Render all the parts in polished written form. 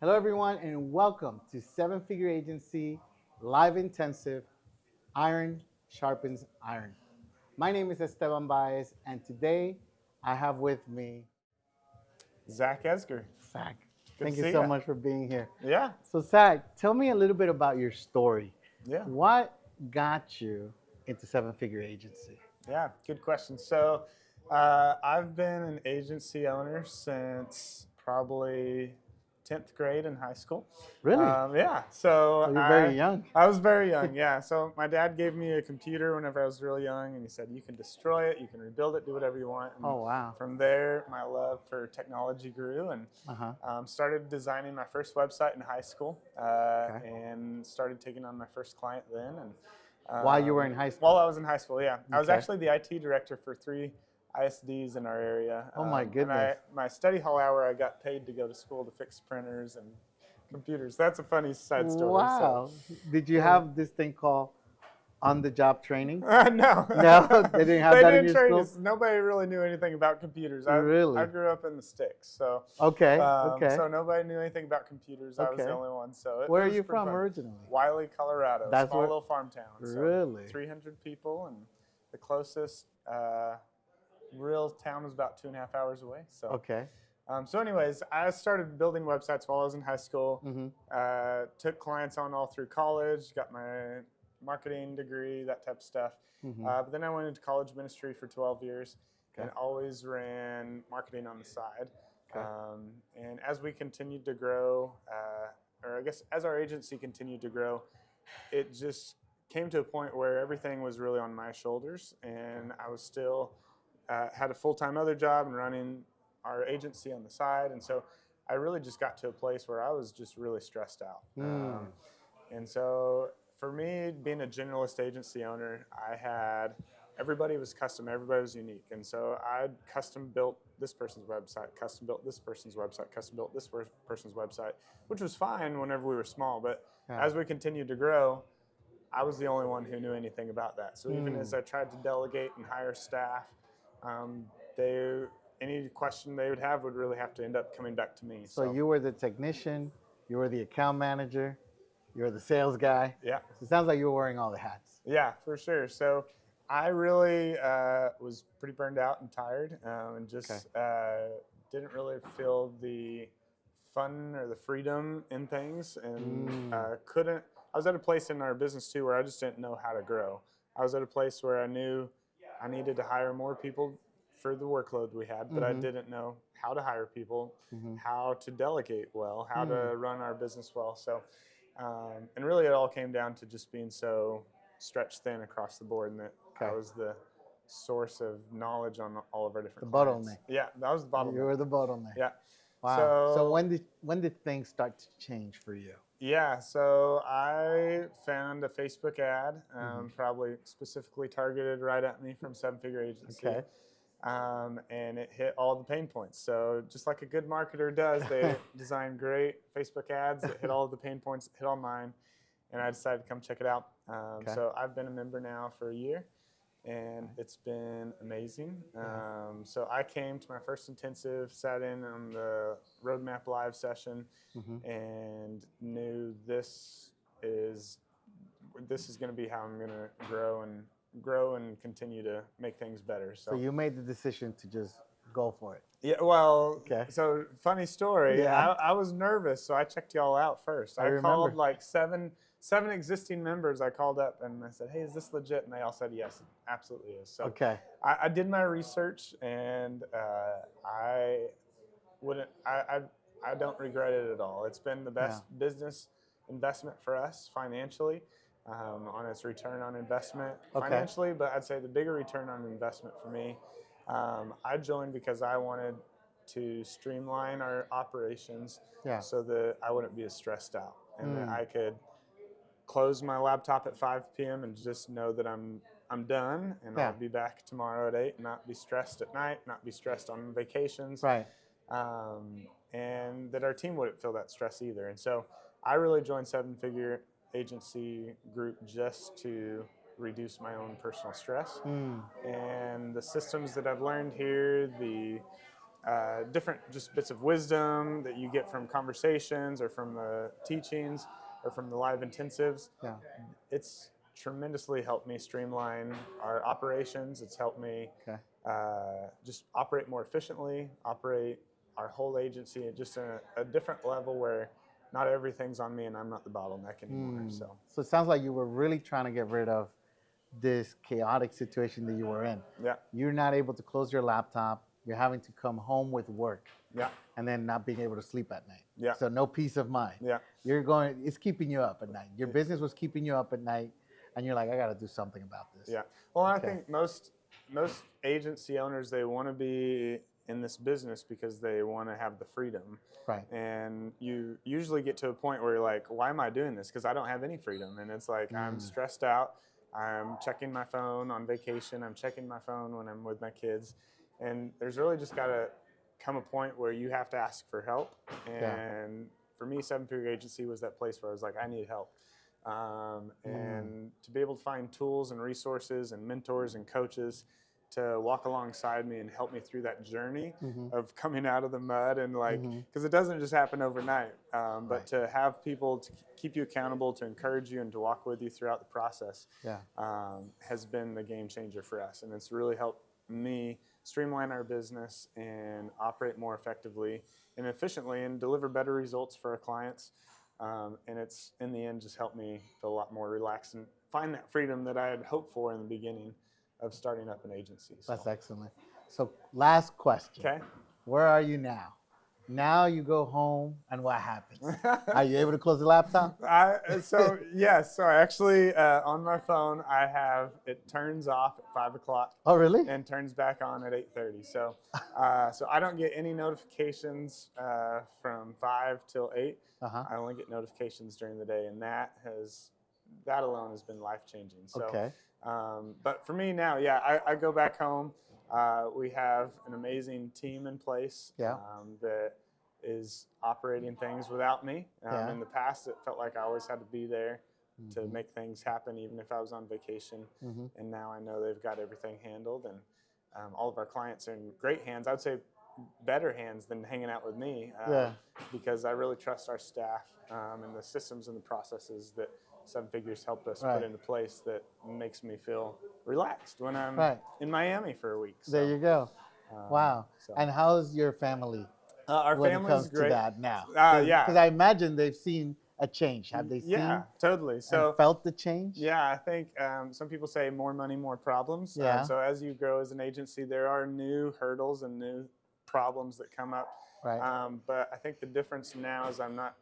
Hello, everyone, and welcome to Seven Figure Agency Live Intensive Iron Sharpens Iron. My name is Esteban Baez, and today I have with me Zack Esgar. Zach. Good Thank to you see so you. much for being here. Yeah, So, Zach, tell me a little bit about your story. yeah, What got you into Seven Figure Agency? yeah. Good question. I've been an agency owner since probably 10th grade in high school. Really? Yeah, so Oh, you're very I young. I was very young. Yeah, so my dad gave me a computer whenever I was really young, and he said you can destroy it, you can rebuild it, do whatever you want. And Oh, wow. from there, my love for technology grew, and Uh huh. started designing my first website in high school, Okay. and started taking on my first client then. And While you were in high while school? I was in high school, yeah, I was Okay. actually the IT director for 3 ISDs in our area. Oh, my And goodness. my study hall hour, I got paid to go to school to fix printers and computers. That's a funny side story. Wow. Did you Yeah. have this thing called on-the-job training? No, No, they didn't have they that in didn't your train school? us. Nobody really knew anything about computers. I Really? grew up in the sticks, so Okay, okay, so nobody knew anything about computers. I was the okay. only one, so it Where are was you pretty from fun. originally? Wiley, Colorado, That's small where, little farm town. So really? 300 people, and the closest real town was about 2.5 hours away. Okay. Anyways, I started building websites while I was in high school. Mm-hmm. Took clients on all through college, got my marketing degree, that type of stuff. Mm-hmm. But then I went into college ministry for 12 years Okay. and always ran marketing on the side. Okay. And as we continued to grow, or I guess as our agency continued to grow, it just came to a point where everything was really on my shoulders, and I was still had a full-time other job and running our agency on the side, and so I really just got to a place where I was just really stressed out. Mm. And so for me, being a generalist agency owner, I had everybody was custom, everybody was unique, and so I custom built this person's website, custom built this person's website, custom built this person's website, which was fine whenever we were small, but Yeah. as we continued to grow, I was the only one who knew anything about that. So even as I tried to delegate and hire staff, um, they any question they would have would really have to end up coming back to me. So you were the technician, you were the account manager, you were the sales guy. Yeah, So it sounds like you were wearing all the hats. yeah, for sure. So I really was pretty burned out and tired, and just didn't really feel the fun or the freedom in things, and couldn't. I was at a place in our business too where I just didn't know how to grow. I was at a place where I knew I needed to hire more people for the workload we had, but I didn't know how to hire people, how to delegate well, how to run our business well. So, and really it all came down to just being so stretched thin across the board, and that I was the source of knowledge on all of our different The clients. bottleneck. Yeah, that was the bottleneck. You were the bottleneck. Yeah. Wow. So when did things start to change for you? Yeah, so I found a Facebook ad, probably specifically targeted right at me from Seven Figure Agency. Okay. And it hit all the pain points. So just like a good marketer does, they design great Facebook ads that hit all of the pain points, hit all mine, and I decided to come check it out. So I've been a member now for a year, and it's been amazing. So I came to my first intensive, sat in on the Roadmap Live session, and knew this is going to be how I'm going to grow and continue to make things better. So you made the decision to just go for it. Yeah, well, Okay. so funny story. Yeah. I was nervous, so I checked y'all out first. I called remember. like seven existing members. I called up and I said, "Hey, is this legit?" And they all said, "Yes, it absolutely is." So Okay. I did my research, and I wouldn't. I don't regret it at all. It's been the best business investment for us financially, on its return on investment financially, but I'd say the bigger return on investment for me. I joined because I wanted to streamline our operations so that I wouldn't be as stressed out, and that I could close my laptop at 5 p.m. and just know that I'm done, and I'll be back tomorrow at 8, not be stressed at night, not be stressed on vacations. Right. And that our team wouldn't feel that stress either. And so I really joined Seven Figure Agency Group just to reduce my own personal stress. And the systems that I've learned here, the different just bits of wisdom that you get from conversations or from the teachings or from the live intensives. Yeah. It's tremendously helped me streamline our operations. It's helped me Okay. just operate more efficiently, operate our whole agency at just a different level where not everything's on me and I'm not the bottleneck anymore. So it sounds like you were really trying to get rid of this chaotic situation that you were in. Yeah. You're not able to close your laptop. You're having to come home with work. Yeah. And then not being able to sleep at night. Yeah. So no peace of mind. Yeah. It's keeping you up at night. Your business was keeping you up at night, and you're like, I got to do something about this. Yeah. Well, I think most agency owners, they want to be in this business because they want to have the freedom. Right. And you usually get to a point where you're like, why am I doing this? Because I don't have any freedom. And it's like, I'm stressed out. I'm checking my phone on vacation. I'm checking my phone when I'm with my kids. And there's really just got to come a point where you have to ask for help. And for me, Seven Figure Agency was that place where I was like, I need help. And to be able to find tools and resources and mentors and coaches to walk alongside me and help me through that journey of coming out of the mud and like, because it doesn't just happen overnight, but to have people to keep you accountable, to encourage you and to walk with you throughout the process has been the game changer for us. And it's really helped me streamline our business and operate more effectively and efficiently and deliver better results for our clients. And it's, in the end, just helped me feel a lot more relaxed and find that freedom that I had hoped for in the beginning of starting up an agency. So. That's excellent. So last question. Okay. Where are you now? Now you go home, and what happens? Are you able to close the laptop? So actually on my phone, I have, it turns off at 5 o'clock. Oh, really? And turns back on at 8:30. So so I don't get any notifications from 5 till 8. I only get notifications during the day, and that alone has been life-changing. So, okay. But for me now, I go back home. We have an amazing team in place that is operating things without me. In the past, it felt like I always had to be there to make things happen, even if I was on vacation. And now I know they've got everything handled, and all of our clients are in great hands. I would say better hands than hanging out with me because I really trust our staff and the systems and the processes that Seven Figures helped us put into place that makes me feel relaxed when I'm in Miami for a week. So, there you go. Wow. And how's your family our when it family's comes great. to that now? Because I imagine they've seen a change. Have they seen totally. So and felt the change? Yeah, I think some people say more money, more problems. So as you grow as an agency, there are new hurdles and new problems that come up. But I think the difference now is I'm not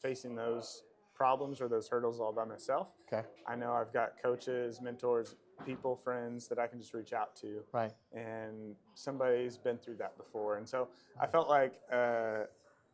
facing those problems or those hurdles all by myself. Okay. I know I've got coaches, mentors, people, friends that I can just reach out to. And somebody's been through that before. And so I felt like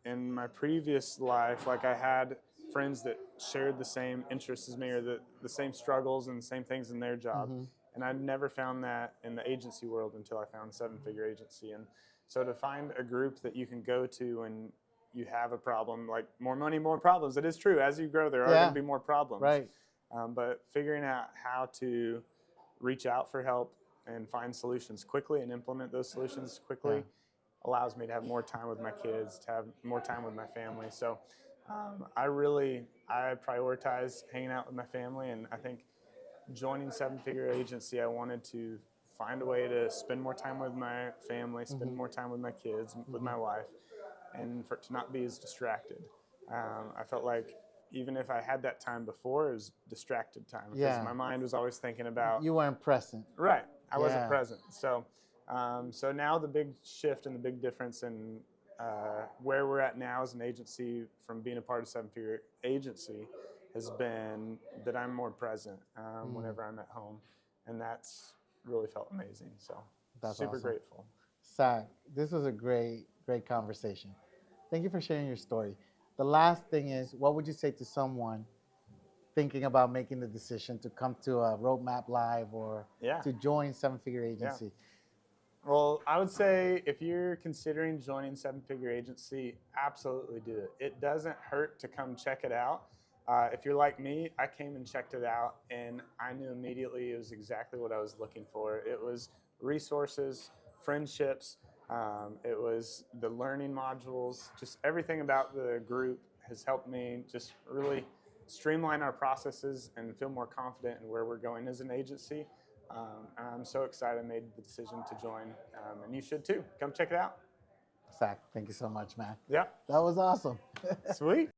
in my previous life, like I had friends that shared the same interests as me or the same struggles and the same things in their job. And I never found that in the agency world until I found Seven Figure Agency. And so to find a group that you can go to when you have a problem, like more money, more problems. It is true. As you grow, there are going to be more problems. But figuring out how to reach out for help and find solutions quickly and implement those solutions quickly allows me to have more time with my kids, to have more time with my family. So I prioritize hanging out with my family, and I think joining Seven Figure Agency, I wanted to find a way to spend more time with my family, spend more time with my kids, with my wife, and for it to not be as distracted. I felt like even if I had that time before, it was distracted time because my mind was always thinking about. You weren't present. Right, I wasn't present. So, so now the big shift and the big difference in where we're at now as an agency from being a part of Seven Figure Agency has been that I'm more present whenever I'm at home, and that's really felt amazing. So, that's super awesome. grateful. Zack, this was a great conversation. Thank you for sharing your story. The last thing is, what would you say to someone thinking about making the decision to come to a Roadmap Live or to join Seven Figure Agency? Well, I would say if you're considering joining Seven Figure Agency, absolutely do it. It doesn't hurt to come check it out. If you're like me, I came and checked it out, and I knew immediately it was exactly what I was looking for. It was resources, friendships, It was the learning modules, just everything about the group has helped me just really streamline our processes and feel more confident in where we're going as an agency. And I'm so excited I made the decision to join, and you should too. Come check it out. Zach, thank you so much, man. Yeah. That was awesome. Sweet.